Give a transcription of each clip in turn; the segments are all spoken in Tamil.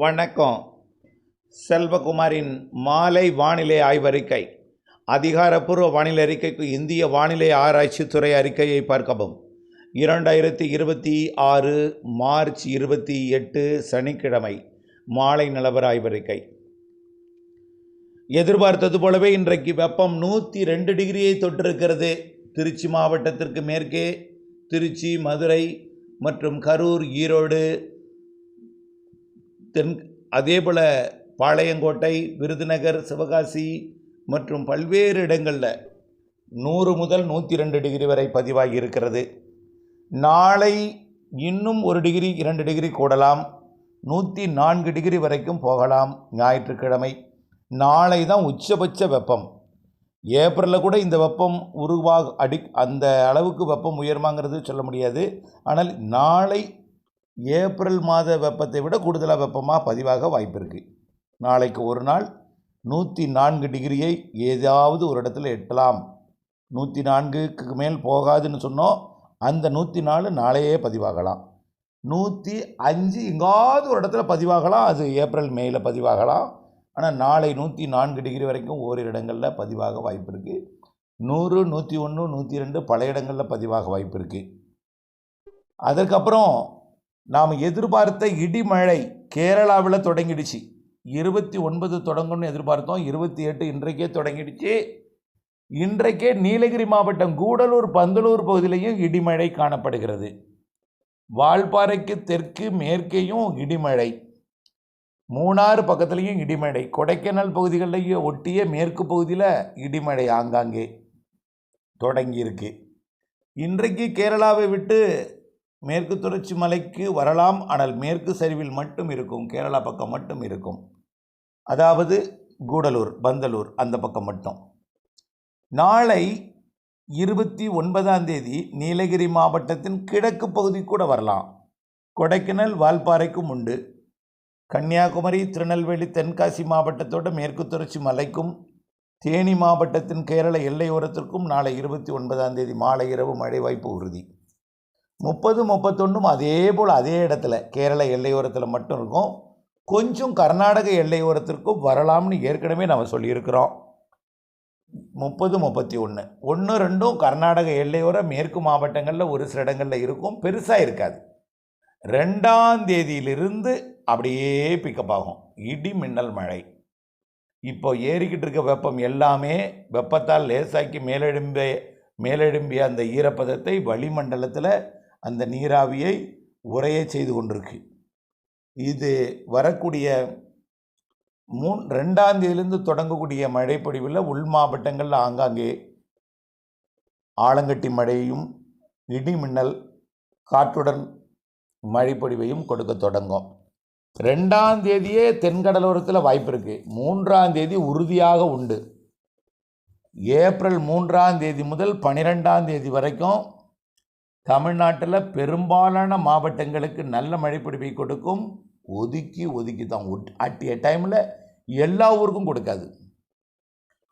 வணக்கம். செல்வகுமாரின் மாலை வானிலை ஆய்வறிக்கை. அதிகாரப்பூர்வ வானிலை அறிக்கைக்கு இந்திய வானிலை ஆராய்ச்சித்துறை அறிக்கையை பார்க்கவும். 2026 மார்ச் 28 சனிக்கிழமை மாலை நிலவர ஆய்வறிக்கை. எதிர்பார்த்தது போலவே இன்றைக்கு வெப்பம் 102 டிகிரியை தொட்டிருக்கிறது. திருச்சி மாவட்டத்திற்கு மேற்கே திருச்சி, மதுரை மற்றும் கரூர், ஈரோடு, அதேபோல் பாளையங்கோட்டை, விருதுநகர், சிவகாசி மற்றும் பல்வேறு இடங்களில் 100 முதல் 102 டிகிரி வரை பதிவாகி இருக்கிறது. நாளை இன்னும் 1 டிகிரி 2 டிகிரி கூடலாம், 104 டிகிரி வரைக்கும் போகலாம். ஞாயிற்றுக்கிழமை நாளை தான் உச்சபட்ச வெப்பம். ஏப்ரலில் கூட இந்த வெப்பம் அந்த அளவுக்கு வெப்பம் உயர்மாங்கிறது சொல்ல முடியாது. ஆனால் நாளை ஏப்ரல் மாத வெப்பத்தை விட கூடுதலாக வெப்பமாக பதிவாக வாய்ப்பு இருக்குது. நாளைக்கு ஒரு நாள் 104 டிகிரியை ஏதாவது ஒரு இடத்துல எட்டலாம். 104க்கு மேல் போகாதுன்னு சொன்னோம். அந்த 104 நாளையே பதிவாகலாம். 105 எங்காவது ஒரு இடத்துல பதிவாகலாம். அது ஏப்ரல் மேயில் பதிவாகலாம். ஆனால் நாளை 104 டிகிரி வரைக்கும் ஓரிரு இடங்களில் பதிவாக வாய்ப்பு இருக்குது. 100, 101, 102 பல இடங்களில் பதிவாக வாய்ப்பு இருக்குது. அதற்கப்புறம் நாம் எதிர்பார்த்த இடிமழை கேரளாவில் தொடங்கிடுச்சு. 29 தொடங்கும்னு எதிர்பார்த்தோம். 28 இன்றைக்கே தொடங்கிடுச்சு. இன்றைக்கே நீலகிரி மாவட்டம் கூடலூர், பந்தலூர் பகுதியிலையும் இடிமழை காணப்படுகிறது. வால்பாறைக்கு தெற்கு மேற்கேயும் இடிமழை, மூணாறு பக்கத்துலேயும் இடிமழை, கொடைக்கானல் பகுதிகளிலேயும் ஒட்டிய மேற்கு பகுதியில் இடிமழை ஆங்காங்கே தொடங்கியிருக்கு. இன்றைக்கு கேரளாவை விட்டு மேற்கு தொடர்ச்சி மலைக்கு வரலாம். ஆனால் மேற்கு சரிவில் மட்டும் இருக்கும், கேரளா பக்கம் மட்டும் இருக்கும். அதாவது கூடலூர், பந்தலூர் அந்த பக்கம் மட்டும். நாளை 29ஆம் தேதி நீலகிரி மாவட்டத்தின் கிழக்கு பகுதி கூட வரலாம். கொடைக்கானல், வால்பாறைக்கும் உண்டு. கன்னியாகுமரி, திருநெல்வேலி, தென்காசி மாவட்டத்தோட மேற்கு தொடர்ச்சி மலைக்கும், தேனி மாவட்டத்தின் கேரள எல்லையோரத்திற்கும் நாளை 29ஆம் தேதி மாலை இரவு மழை வாய்ப்பு உறுதி. 30, 31 அதே போல் அதே இடத்துல கேரள எல்லையோரத்தில் மட்டும் இருக்கும். கொஞ்சம் கர்நாடக எல்லையோரத்திற்கும் வரலாம்னு ஏற்கனவே நம்ம சொல்லியிருக்கிறோம். 30, 31 1, 2 கர்நாடக எல்லையோர மேற்கு மாவட்டங்களில் ஒரு சில இடங்களில் இருக்கும், பெருசாக இருக்காது. 2ஆம் தேதியிலிருந்து அப்படியே பிக்கப் ஆகும் இடி மின்னல் மழை. இப்போ ஏறிக்கிட்டு இருக்க வெப்பம் எல்லாமே வெப்பத்தால் லேசாக்கி மேலெழும்பிய அந்த ஈரப்பதத்தை வளிமண்டலத்தில் அந்த நீராவியை உறைய செய்து கொண்டிருக்கு. இது வரக்கூடிய 2ஆம் தேதியிலிருந்து தொடங்கக்கூடிய மழைப்பொழிவில் உள் மாவட்டங்களில் ஆங்காங்கே ஆலங்கட்டி மழையும் இடி மின்னல் காற்றுடன் மழைப்பொழிவையும் கொடுக்க தொடங்கும். 2ஆம் தேதியே தென்கடலோரத்தில் வாய்ப்பு இருக்குது. 3ஆம் தேதி உறுதியாக உண்டு. ஏப்ரல் 3ஆம் தேதி முதல் 12ஆம் தேதி வரைக்கும் தமிழ்நாட்டில் பெரும்பாலான மாவட்டங்களுக்கு நல்ல மழைப்பொழிவை கொடுக்கும். ஒதுக்கி தான் அட் எ டைமில் எல்லா ஊருக்கும் கொடுக்காது.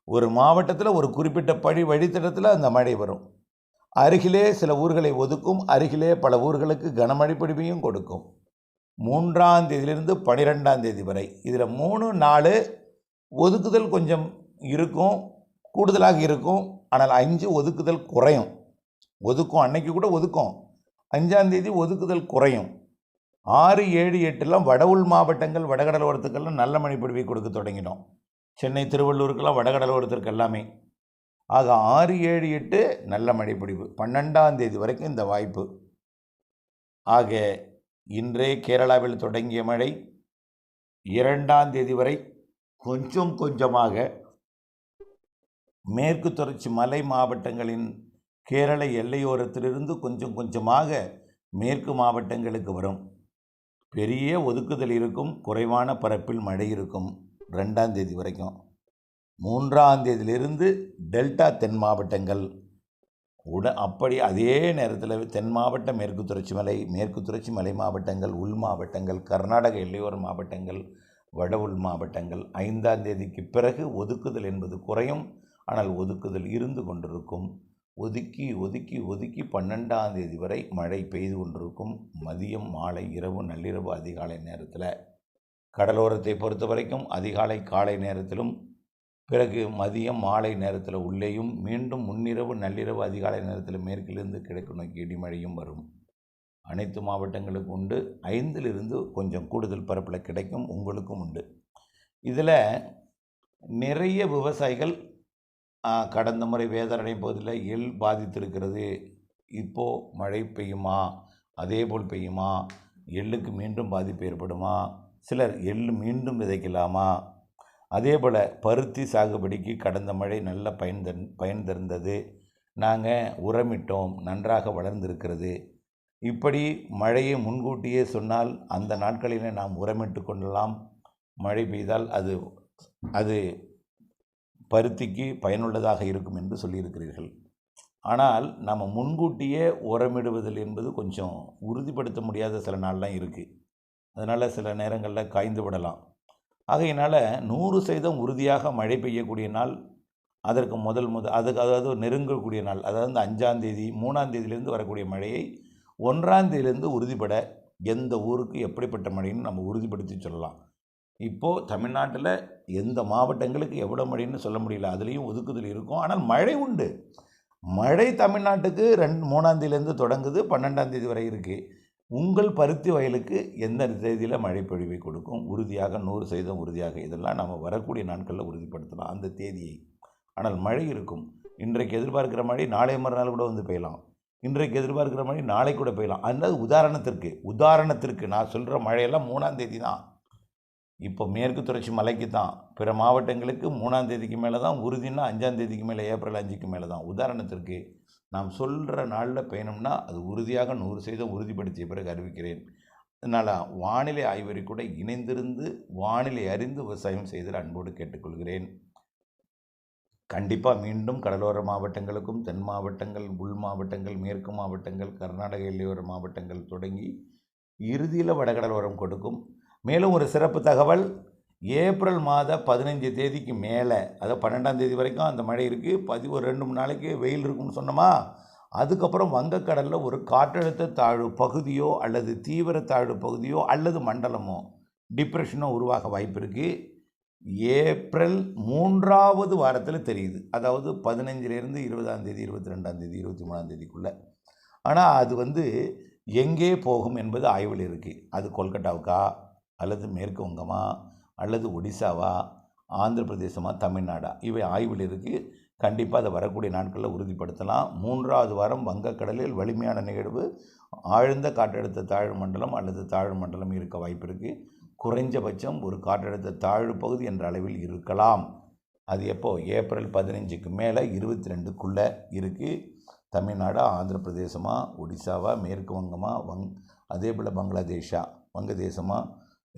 ஒரு மாவட்டத்தில் ஒரு குறிப்பிட்ட வழித்தடத்தில் அந்த மழை வரும். அருகிலே சில ஊர்களை ஒதுக்கும், அருகிலே பல ஊர்களுக்கு கனமழை பொழிவையும் கொடுக்கும். 3ஆம் தேதியிலிருந்து 12ஆம் தேதி வரை இதில் 3, 4 ஒதுக்குதல் கொஞ்சம் இருக்கும், கூடுதலாக இருக்கும். ஆனால் 5 ஒதுக்குதல் குறையும். ஒதுக்கும், அன்னைக்கு கூட ஒதுக்கும். 5ஆம் தேதி ஒதுக்குதல் குறையும். 6, 7, 8 வட உள் மாவட்டங்கள், வடகடலோரத்துக்கெல்லாம் நல்ல மழை பொழிவை கொடுக்க தொடங்கிடும். சென்னை, திருவள்ளூருக்கெல்லாம் வடகடலோரத்திற்கு எல்லாமே. ஆக 6, 7, 8 நல்ல மழை பொழிவு. 12ஆம் தேதி வரைக்கும் இந்த வாய்ப்பு. ஆக இன்றே கேரளாவில் தொடங்கிய மழை 2ஆம் தேதி வரை கொஞ்சம் கொஞ்சமாக மேற்கு தொடர்ச்சி மலை மாவட்டங்களின் கேரள எல்லையோரத்திலிருந்து கொஞ்சம் கொஞ்சமாக மேற்கு மாவட்டங்களுக்கு வரும். பெரிய ஒதுக்குதல் இருக்கும், குறைவான பரப்பில் மழை இருக்கும் 2ஆம் தேதி வரைக்கும். 3ஆம் தேதியிலிருந்து டெல்டா தென் மாவட்டங்கள் அப்படி அதே நேரத்தில் தென் மாவட்ட மேற்கு தொடர்ச்சி மலை மாவட்டங்கள், உள் மாவட்டங்கள், கர்நாடக எல்லையோர மாவட்டங்கள், வட உள் மாவட்டங்கள் 5ஆம் தேதிக்கு பிறகு ஒதுக்குதல் என்பது குறையும். ஆனால் ஒதுக்குதல் இருந்து கொண்டிருக்கும். ஒதுக்கி 12ஆம் தேதி வரை மழை பெய்து கொண்டிருக்கும். மதியம், மாலை, இரவு, நள்ளிரவு, அதிகாலை நேரத்தில் கடலோரத்தை பொறுத்த வரைக்கும் அதிகாலை காலை நேரத்திலும் பிறகு மதியம் மாலை நேரத்தில் உள்ளேயும் மீண்டும் முன்னிரவு நள்ளிரவு அதிகாலை நேரத்தில் மேற்கிலிருந்து கிழக்கு நோக்கி இடிமழையும் வரும். அனைத்து மாவட்டங்களுக்கு உண்டு. 5லிருந்து கொஞ்சம் கூடுதல் பரப்பில் கிடைக்கும், உங்களுக்கும் உண்டு. இதில் நிறைய விவசாயிகள் கடந்த முறை வேதாரண்ய பகுதியில் எள் பாதித்திருக்கிறது, இப்போது மழை பெய்யுமா, அதே போல் பெய்யுமா, எள்ளுக்கு மீண்டும் பாதிப்பு ஏற்படுமா, சிலர் எள் மீண்டும் விதைக்கலாமா, அதே போல் பருத்தி சாகுபடிக்கு கடந்த மழை நல்ல பயன் தருந்தது, நாங்கள் உரமிட்டோம், நன்றாக வளர்ந்திருக்கிறது. இப்படி மழையை முன்கூட்டியே சொன்னால் அந்த நாட்களில் நாம் உரமிட்டு கொள்ளலாம். மழை பெய்தால் அது பருத்திக்கு பயனுள்ளதாக இருக்கும் என்று சொல்லியிருக்கிறீர்கள். ஆனால் நம்ம முன்கூட்டியே உரமிடுவதில் என்பது கொஞ்சம் உறுதிப்படுத்த முடியாத சில நாள்லாம் இருக்குது. அதனால் சில நேரங்களில் காய்ந்து விடலாம். ஆகையினால் 100% உறுதியாக மழை பெய்யக்கூடிய நாள் அதற்கு அதாவது நெருங்கக்கூடிய நாள், அதாவது இந்த 5ஆம் தேதி 3ஆம் தேதியிலேருந்து வரக்கூடிய மழையை 1ஆம் தேதியிலேருந்து உறுதிப்பட எந்த ஊருக்கு எப்படிப்பட்ட மழைன்னு நம்ம உறுதிப்படுத்தி சொல்லலாம். இப்போது தமிழ்நாட்டில் எந்த மாவட்டங்களுக்கு எவ்வளோ மழைன்னு சொல்ல முடியல, அதுலேயும் ஒதுக்குதல் இருக்கும். ஆனால் மழை உண்டு. மழை தமிழ்நாட்டுக்கு 3ஆம் தேதியிலேருந்து தொடங்குது, 12ஆம் தேதி வரை இருக்குது. உங்கள் பருத்தி வயலுக்கு எந்த தேதியில் மழை பொழிவை கொடுக்கும், உறுதியாக 100% உறுதியாக, இதெல்லாம் நம்ம வரக்கூடிய நாட்களில் உறுதிப்படுத்தலாம் அந்த தேதியை. ஆனால் மழை இருக்கும். இன்றைக்கு எதிர்பார்க்கிற மழை நாளை மறுநாள் கூட வந்து பெய்யலாம், இன்றைக்கு எதிர்பார்க்கிற மழை நாளை கூட பெய்யலாம். அதனால் உதாரணத்திற்கு நான் சொல்கிற மழையெல்லாம் 3ஆம் தேதி தான். இப்போ மேற்கு தொடர்ச்சி மலைக்கு தான், பிற மாவட்டங்களுக்கு 3ஆம் தேதிக்கு மேலே தான் உறுதினா, 5ஆம் தேதிக்கு மேலே, ஏப்ரல் 5க்கு மேலே தான். உதாரணத்திற்கு நாம் சொல்கிற நாளில் பெய்யணும்னா அது உறுதியாக 100% உறுதிப்படுத்திய பிறகு அறிவிக்கிறேன். அதனால் வானிலை ஆய்வறி கூட இணைந்திருந்து வானிலை அறிந்து விவசாயம் செய்தல் அன்போடு கேட்டுக்கொள்கிறேன். கண்டிப்பாக மீண்டும் கடலோர மாவட்டங்களுக்கும், தென் மாவட்டங்கள், உள் மாவட்டங்கள், மேற்கு மாவட்டங்கள், கர்நாடக எல்லையோர மாவட்டங்கள் தொடங்கி இறுதியில் வடகடலோரம் கொடுக்கும். மேலும் ஒரு சிறப்பு தகவல், ஏப்ரல் மாத 15 தேதிக்கு மேலே, அதாவது 12ஆம் தேதி வரைக்கும் அந்த மழை இருக்குது. ஒரு 2-3 நாளைக்கு வெயில் இருக்கும்னு சொன்னோமா, அதுக்கப்புறம் வங்கக்கடலில் ஒரு காற்றழுத்த தாழ்வு பகுதியோ அல்லது தீவிர தாழ்வு பகுதியோ அல்லது மண்டலமோ டிப்ரெஷனோ உருவாக வாய்ப்பு இருக்குது. ஏப்ரல் 3ஆவது வாரத்தில் தெரியுது, அதாவது 15லேருந்து 20ஆம் தேதி, 22ஆம் தேதி, 23ஆம் தேதிக்குள்ளே. ஆனால் அது எங்கே போகும் என்பது ஆய்வில் இருக்குது. அது கொல்கட்டாவுக்கா அல்லது மேற்கு வங்கமா அல்லது ஒடிசாவா, ஆந்திர பிரதேசமா, தமிழ்நாடா, இவை ஆய்வில் இருக்குது. கண்டிப்பாக அதை வரக்கூடிய நாட்களில் உறுதிப்படுத்தலாம். 3ஆவது வாரம் வங்கக்கடலில் வலிமையான நிகழ்வு, ஆழ்ந்த காற்றழுத்த தாழ்வு மண்டலம் அல்லது தாழ்வு மண்டலம் இருக்க வாய்ப்பு இருக்குது. குறைஞ்சபட்சம் ஒரு காற்றழுத்த தாழ்வு பகுதி என்ற அளவில் இருக்கலாம். அது எப்போ, ஏப்ரல் 15க்கு மேலே 22க்குள்ளே இருக்குது. தமிழ்நாடா, ஆந்திர பிரதேசமா, ஒடிசாவா, மேற்கு வங்கமா, அதே போல் பங்களாதேஷா, வங்கதேசமா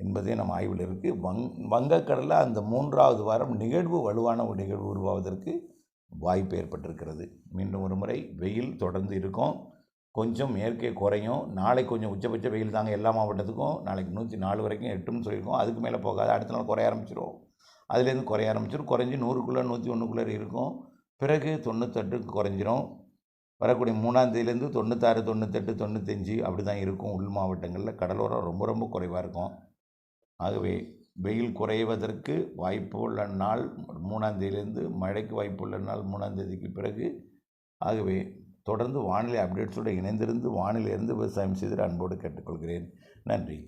என்பதே நம்ம ஆய்வில் இருக்குது. வங்கக்கடலில் அந்த 3ஆவது வாரம் வலுவான ஒரு நிகழ்வு உருவாவதற்கு வாய்ப்பு ஏற்பட்டிருக்கிறது. மீண்டும் ஒரு முறை வெயில் தொடர்ந்து இருக்கும், கொஞ்சம் மேற்கே குறையும். நாளைக்கு கொஞ்சம் உச்சபட்ச வெயில் தாங்க எல்லா மாவட்டத்துக்கும். நாளைக்கு 104 வரைக்கும் எட்டும்னு சொல்லியிருக்கோம். அதுக்கு மேலே போகாது, அடுத்த நாள் குறைய ஆரம்பிச்சிடும். அதுலேருந்து குறைய ஆரம்பிச்சிடும், குறைஞ்சி 100க்குள்ளே 101க்குள்ளே இருக்கும். பிறகு 98க்கு குறைஞ்சிரும். வரக்கூடிய 3ஆம் தேதியிலேருந்து 96, 98, 95 அப்படி தான் இருக்கும். உள் மாவட்டங்களில் கடலோரம் ரொம்ப ரொம்ப குறைவாக இருக்கும். ஆகவே வெயில் குறைவதற்கு வாய்ப்புள்ள நாள் 3ஆம் தேதியிலேருந்து, மழைக்கு வாய்ப்புள்ள நாள் 3ஆம் தேதிக்கு பிறகு. ஆகவே தொடர்ந்து வானிலை அப்டேட்ஸோடு இணைந்திருந்து வானிலையிலிருந்து விவசாயம் செய்து அன்போடு கேட்டுக்கொள்கிறேன். நன்றி.